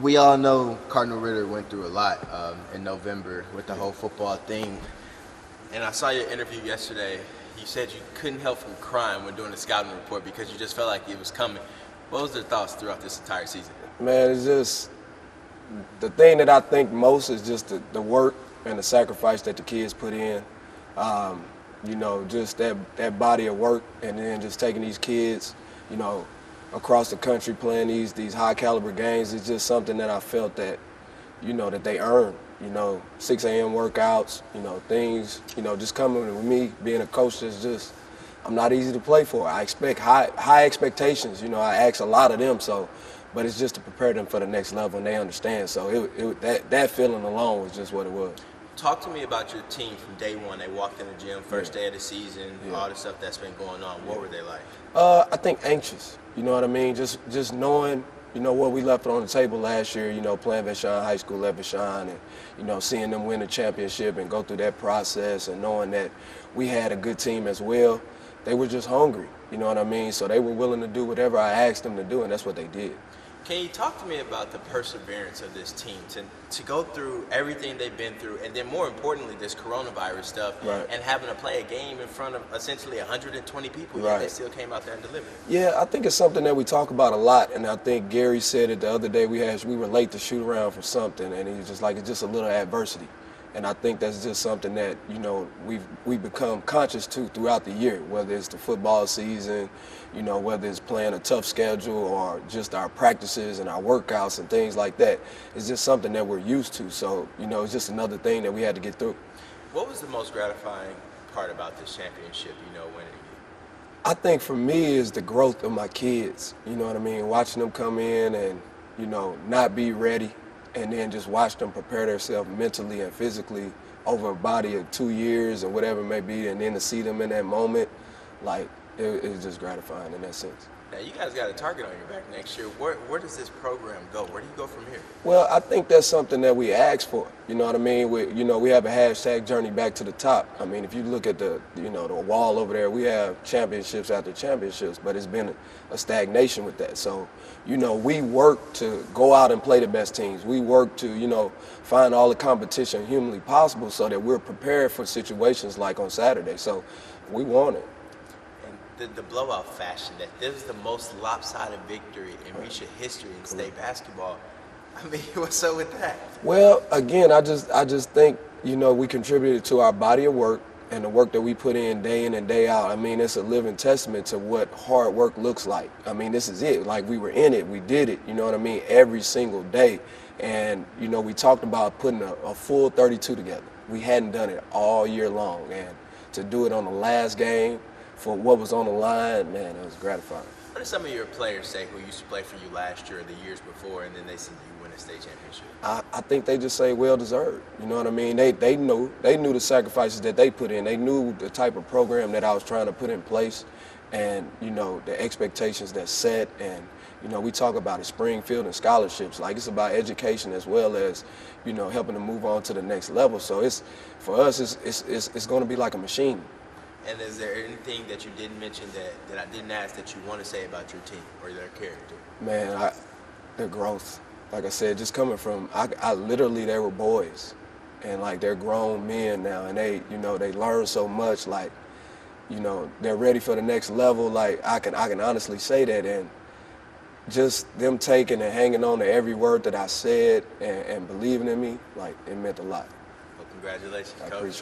We all know Cardinal Ritter went through a lot in November with the whole football thing. And I saw your interview yesterday. You said you couldn't help from crying when doing the scouting report because you just felt like it was coming. What was your thoughts throughout this entire season? Man, it's just the thing that I think most is just the work and the sacrifice that the kids put in. Just that body of work, and then just taking these kids, across the country playing these high caliber games is just something that I felt that, that they earned. 6 a.m. workouts, things, just coming with me being a coach is just, I'm not easy to play for. I expect high expectations. I ask a lot of them, but it's just to prepare them for the next level, and they understand. So that feeling alone was just what it was. Talk to me about your team from day one. They walked in the gym, first day of the season, all the stuff that's been going on. What were they like? I think anxious. You know what I mean? Just knowing, what we left on the table last year, playing Vashon High School at Vashon, and, seeing them win the championship and go through that process, and knowing that we had a good team as well. They were just hungry, you know what I mean? So they were willing to do whatever I asked them to do, and that's what they did. Can you talk to me about the perseverance of this team to go through everything they've been through, and then more importantly, this coronavirus stuff, right, and having to play a game in front of essentially 120 people, right, yet they still came out there and delivered? Yeah, I think it's something that we talk about a lot, and I think Gary said it the other day. We were late to shoot around for something, and he was just like, it's just a little adversity. And I think that's just something that, we've become conscious to throughout the year, whether it's the football season, whether it's playing a tough schedule or just our practices and our workouts and things like that. It's just something that we're used to. So, it's just another thing that we had to get through. What was the most gratifying part about this championship, winning it? I think for me is the growth of my kids, you know what I mean? Watching them come in and, not be ready, and then just watch them prepare themselves mentally and physically over a body of 2 years or whatever it may be, and then to see them in that moment, it's just gratifying in that sense. Now, you guys got a target on your back next year. Where does this program go? Where do you go from here? Well, I think that's something that we ask for. You know what I mean? We have a hashtag journey back to the top. I mean, if you look at the wall over there, we have championships after championships, but it's been a stagnation with that. So, we work to go out and play the best teams. We work to, find all the competition humanly possible so that we're prepared for situations like on Saturday. So, we want it. The blowout fashion, that this is the most lopsided victory in recent history in state basketball. I mean, what's up with that? Well, again, I just think, we contributed to our body of work and the work that we put in and day out. I mean, it's a living testament to what hard work looks like. I mean, this is it. Like, we were in it. We did it, you know what I mean, every single day. And, we talked about putting a full 32 together. We hadn't done it all year long. And to do it on the last game, for what was on the line, man, it was gratifying. What did some of your players say who used to play for you last year or the years before, and then they see you win a state championship? I think they just say well deserved. You know what I mean? They knew the sacrifices that they put in. They knew the type of program that I was trying to put in place, and the expectations that's set. And we talk about it, Springfield and scholarships. Like, it's about education as well as helping to move on to the next level. So it's for us, it's going to be like a machine. And is there anything that you didn't mention that I didn't ask that you want to say about your team or their character? Man, their growth. Like I said, just coming from, I literally, they were boys. And, they're grown men now. And they learn so much. They're ready for the next level. I can honestly say that. And just them taking and hanging on to every word that I said and believing in me, it meant a lot. Well, congratulations, Coach. I appreciate it.